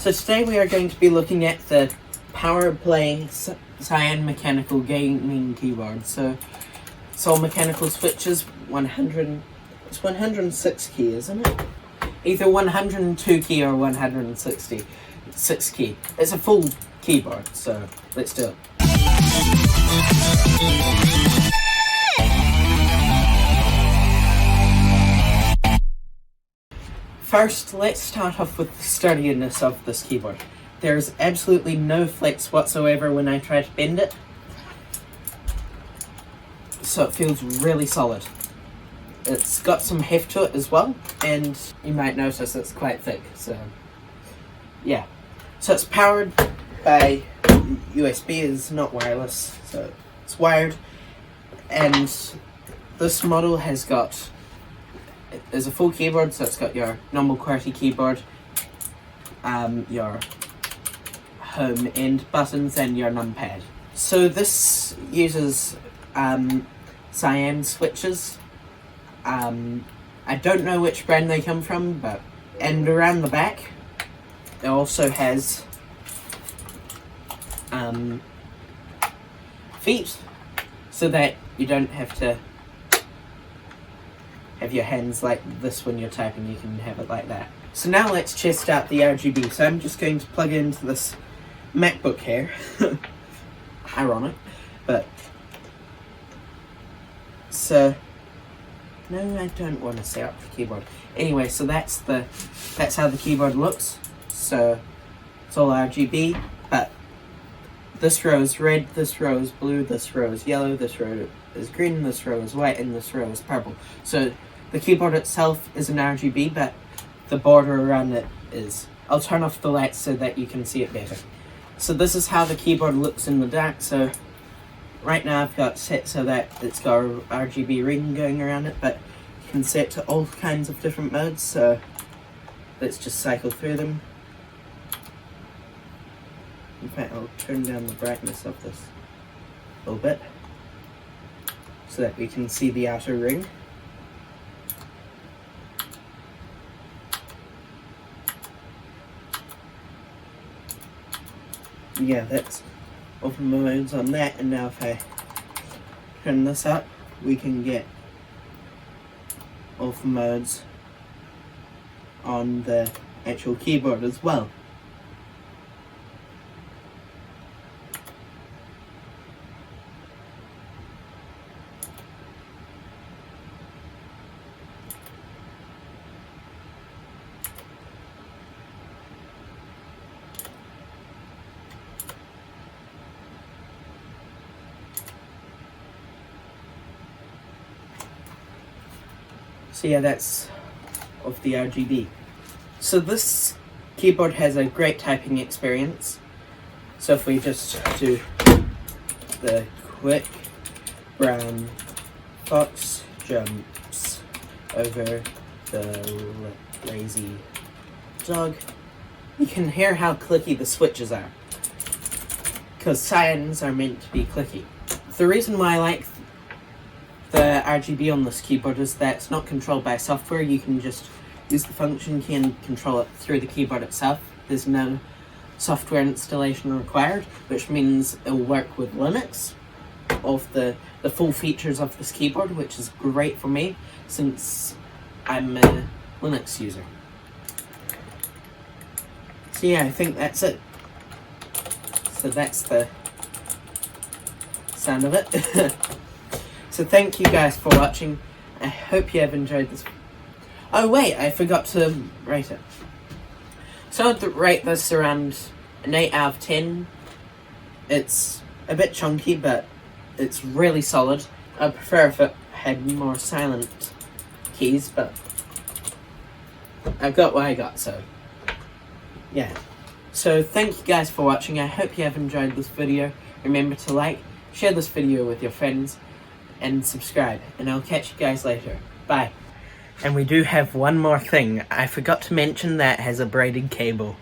So today we are going to be looking at the PowerPlay Cyan mechanical gaming keyboard. So it's all mechanical switches, it's 106 key, isn't it? Either 102 key or 166 key. It's a full keyboard, so let's do it. First, let's start off with the sturdiness of this keyboard. There's absolutely no flex whatsoever when I try to bend it, so it feels really solid. It's got some heft to it as well, and you might notice it's quite thick, so yeah. So it's powered by USB, it's not wireless, so it's wired, and this model has got, there's a full keyboard, so it's got your normal QWERTY keyboard, your home end buttons, and your numpad. So this uses Cyan switches. I don't know which brand they come from, and around the back it also has feet, so that you don't have to have your hands like this when you're typing, you can have it like that. So now let's test out the RGB. So I'm just going to plug into this MacBook here. Ironic, but so no, I don't want to set up the keyboard. Anyway, so that's how the keyboard looks. So it's all RGB, but this row is red, this row is blue, this row is yellow, this row is green, this row is white, and this row is purple. So the keyboard itself is an RGB, but the border around it is. I'll turn off the lights so that you can see it better. So this is how the keyboard looks in the dark. So right now I've got set so that it's got a RGB ring going around it, but you can set to all kinds of different modes, so let's just cycle through them. In fact, I'll turn down the brightness of this a little bit so that we can see the outer ring. Yeah, that's all the modes on that, and now if I turn this up, we can get all the modes on the actual keyboard as well. So yeah, that's of the RGB. So this keyboard has a great typing experience. So if we just do the quick brown fox jumps over the lazy dog, you can hear how clicky the switches are, because Cyans are meant to be clicky. The reason why I like the RGB on this keyboard is that it's not controlled by software. You can just use the function key and control it through the keyboard itself. There's no software installation required, which means it'll work with Linux, of the full features of this keyboard, which is great for me since I'm a Linux user. So yeah, I think that's it. So that's the sound of it. So thank you guys for watching. I hope you have enjoyed this. Oh wait, I forgot to rate it. So I'd rate this around an 8 out of 10. It's a bit chunky, but it's really solid. I'd prefer if it had more silent keys, but I've got what I got, so yeah. So thank you guys for watching. I hope you have enjoyed this video. Remember to like, share this video with your friends, and subscribe, and I'll catch you guys later. Bye. And we do have one more thing. I forgot to mention that it has a braided cable.